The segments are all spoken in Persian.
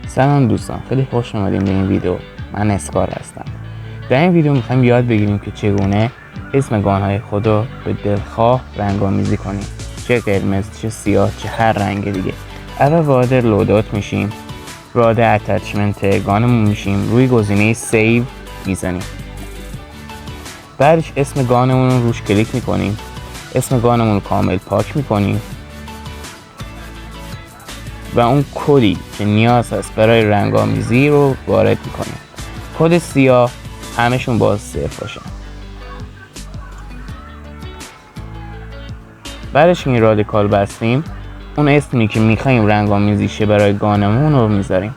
سلام دوستان، خیلی خوش اومدیم به این ویدیو. من اسکار هستم. در این ویدیو میخوایم یاد بگیریم که چگونه اسم گانهای خود رو به دلخواه رنگ‌آمیزی کنیم، چه قرمز، چه سیاه، چه هر رنگ دیگه. اول وارد لودات میشیم، وارد اتچمنت گانمون میشیم، روی گزینه سیو میزنیم، بعدش اسم گانمون رو روش کلیک میکنیم، اسم گانمون رو کامل پاک میکنیم و اون کدی که نیاز هست برای رنگ‌آمیزی رو وارد میکنیم. کد سیاه همشون باز 0 باشن. بعدش این رادیکال بستیم، اون اسمی که میخوایم رنگ‌آمیزی شه برای گانمون رو میذاریم.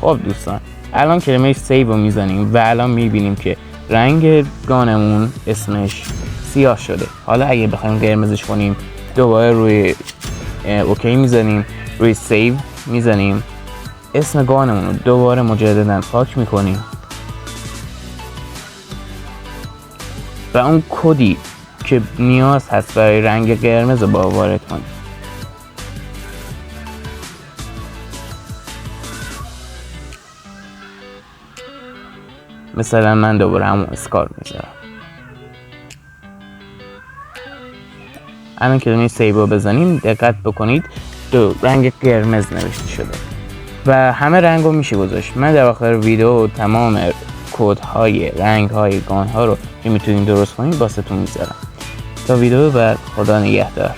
خب دوستان، الان کلمه سیو رو میزنیم و الان میبینیم که رنگ گانمون اسمش سیاه شده. حالا اگه بخوایم قرمزش کنیم، دوباره روی اوکی میزنیم، روی سیو میزنیم، اسم گانمون رو دوباره مجددا پاک میکنیم و اون کدی که نیاز هست برای رنگ قرمز رو با وارد کنیم. مثلا من دوباره همون اسکار میذارم. الان کلمه سیو رو بزنیم، دقت بکنید رنگ قرمز نوشته شده و همه رنگ رو میشه گذاشت. من در آخر ویدیو تمام کدهای رنگ‌های گان‌ها رو که میتونید درست کنید واسهتون میذارم. تا ویدیو بعد، خدا نگهدار.